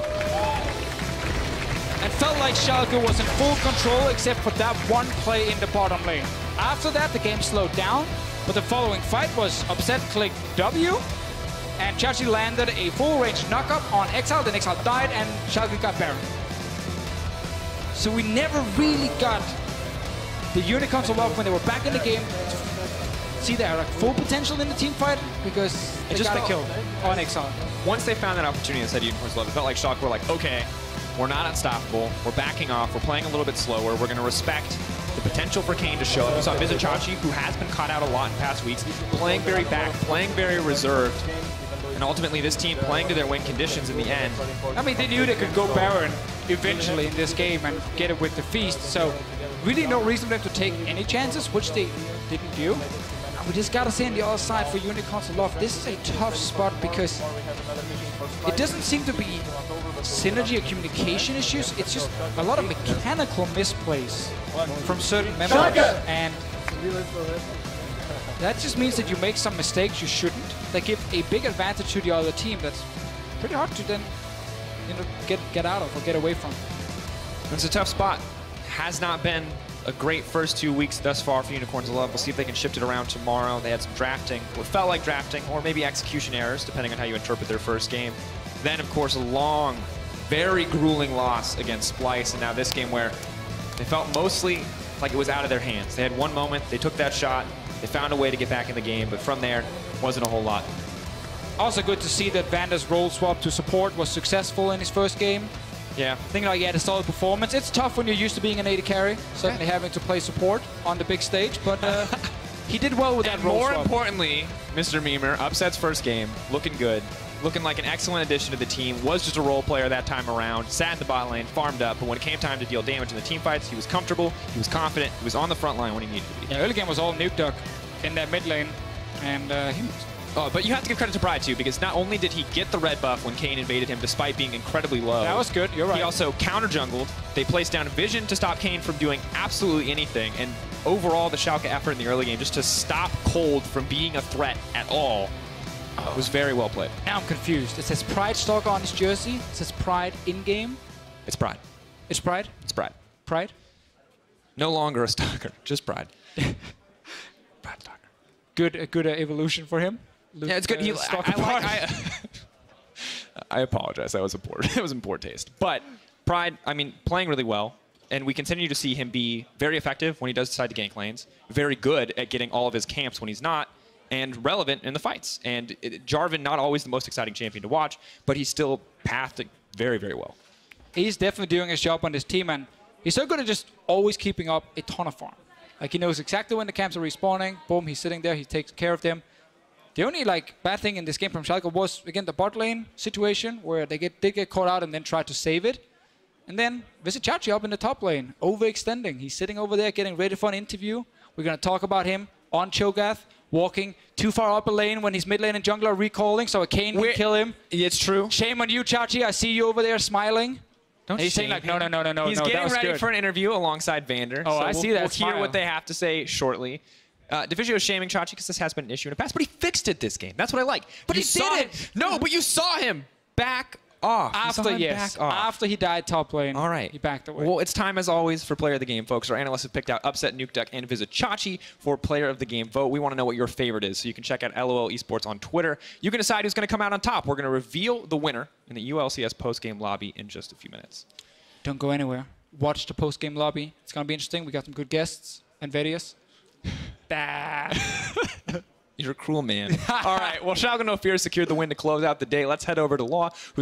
[SPEAKER 5] It felt like Schalke was in full control except for that one play in the bottom lane. After that, the game slowed down, but the following fight was Upset clicked W, and Chachi landed a full range knockup on Exile, then Exile died, and Schalke got Baron. So we never really got the Unicorns of Love when they were back in the game see their like, full potential in the team fight because they got a kill on Exile.
[SPEAKER 4] Once they found that opportunity inside Unicorns of Love, it felt like Schalke were like, okay, we're not unstoppable, we're backing off, we're playing a little bit slower, we're going to respect the potential for Kayn to show up. We saw Vizichachi, who has been caught out a lot in past weeks, playing very back, playing very reserved, and ultimately this team playing to their win conditions in the end.
[SPEAKER 5] I mean, they knew they could go Baron eventually in this game and get it with the Feast, so really no reason for them to take any chances, which they didn't do. And we just gotta say on the other side for Unicorns of Love, this is a tough spot because it doesn't seem to be synergy or communication issues, it's just a lot of mechanical misplays from certain members, and that just means that you make some mistakes you shouldn't. They give a big advantage to the other team that's pretty hard to then get out of or get away from.
[SPEAKER 4] It's a tough spot. Has not been a great first 2 weeks thus far for Unicorns of Love. We'll see if they can shift it around tomorrow. They had some drafting, what felt like drafting, or maybe execution errors, depending on how you interpret their first game. Then, of course, a long, very grueling loss against Splice, and now this game where they felt mostly like it was out of their hands. They had one moment, they took that shot, they found a way to get back in the game, but from there, wasn't a whole lot.
[SPEAKER 5] Also good to see that Vander's role swap to support was successful in his first game.
[SPEAKER 4] Yeah.
[SPEAKER 5] I think like he had a solid performance. It's tough when you're used to being an AD carry, certainly having to play support on the big stage, but he did well with that role swap.
[SPEAKER 4] More importantly, Mr. Memer, Upset's first game, looking good. Looking like an excellent addition to the team, was just a role player that time around, sat in the bot lane, farmed up, but when it came time to deal damage in the team fights, he was comfortable, he was confident, he was on the front line when he needed to be.
[SPEAKER 5] Yeah, early game was all Nuke Duck in that mid lane, and he
[SPEAKER 4] but you have to give credit to Pride too, because not only did he get the red buff when Kayn invaded him despite being incredibly low.
[SPEAKER 5] That was good, you're right.
[SPEAKER 4] He also counter-jungled. They placed down Vision to stop Kayn from doing absolutely anything, and overall the Schalke effort in the early game just to stop Cold from being a threat at all was very well played.
[SPEAKER 5] Now I'm confused. It says Pride Stalker on his jersey. It says Pride in-game.
[SPEAKER 4] It's Pride.
[SPEAKER 5] It's Pride?
[SPEAKER 4] It's Pride.
[SPEAKER 5] Pride?
[SPEAKER 4] No longer a stalker, just Pride. Pride Stalker.
[SPEAKER 5] good evolution for him.
[SPEAKER 4] Yeah, it's good. I apologize. That was it was in poor taste. But Pride, I mean, playing really well, and we continue to see him be very effective when he does decide to gank lanes, very good at getting all of his camps when he's not, and relevant in the fights. And Jarvan, not always the most exciting champion to watch, but he's still pathed very, very well.
[SPEAKER 5] He's definitely doing his job on this team, and he's so good at just always keeping up a ton of farm. Like, he knows exactly when the camps are respawning. Boom, he's sitting there. He takes care of them. The only bad thing in this game from Schalke was, again, the bot lane situation where they did get caught out and then tried to save it. And then Vizicsacsi up in the top lane, overextending. He's sitting over there getting ready for an interview. We're going to talk about him on Cho'Gath, walking too far up a lane when his mid lane and jungler are recalling, so a Kayn can kill him.
[SPEAKER 4] It's true.
[SPEAKER 5] Shame on you, Chachi. I see you over there smiling.
[SPEAKER 4] Don't
[SPEAKER 5] he's saying like, no.
[SPEAKER 4] He's getting ready for an interview alongside Vander.
[SPEAKER 5] Oh,
[SPEAKER 4] so
[SPEAKER 5] I see that.
[SPEAKER 4] We'll hear what they have to say shortly. Division is shaming Chachi because this has been an issue in the past, but he fixed it this game. That's what I like. But he did it. No, but you saw him back off.
[SPEAKER 5] After he died top lane.
[SPEAKER 4] All right.
[SPEAKER 5] He backed away.
[SPEAKER 4] Well, it's time as always for player of the game, folks. Our analysts have picked out Upset, Nukeduck, and Vizicsacsi for player of the game vote. We want to know what your favorite is, so you can check out LOL Esports on Twitter. You can decide who's going to come out on top. We're going to reveal the winner in the ULCS post-game lobby in just a few minutes.
[SPEAKER 5] Don't go anywhere. Watch the post-game lobby. It's going to be interesting. We got some good guests and Various.
[SPEAKER 4] You're a cruel man. All right. Well, Schalke No Fear secured the win to close out the day. Let's head over to Law, who's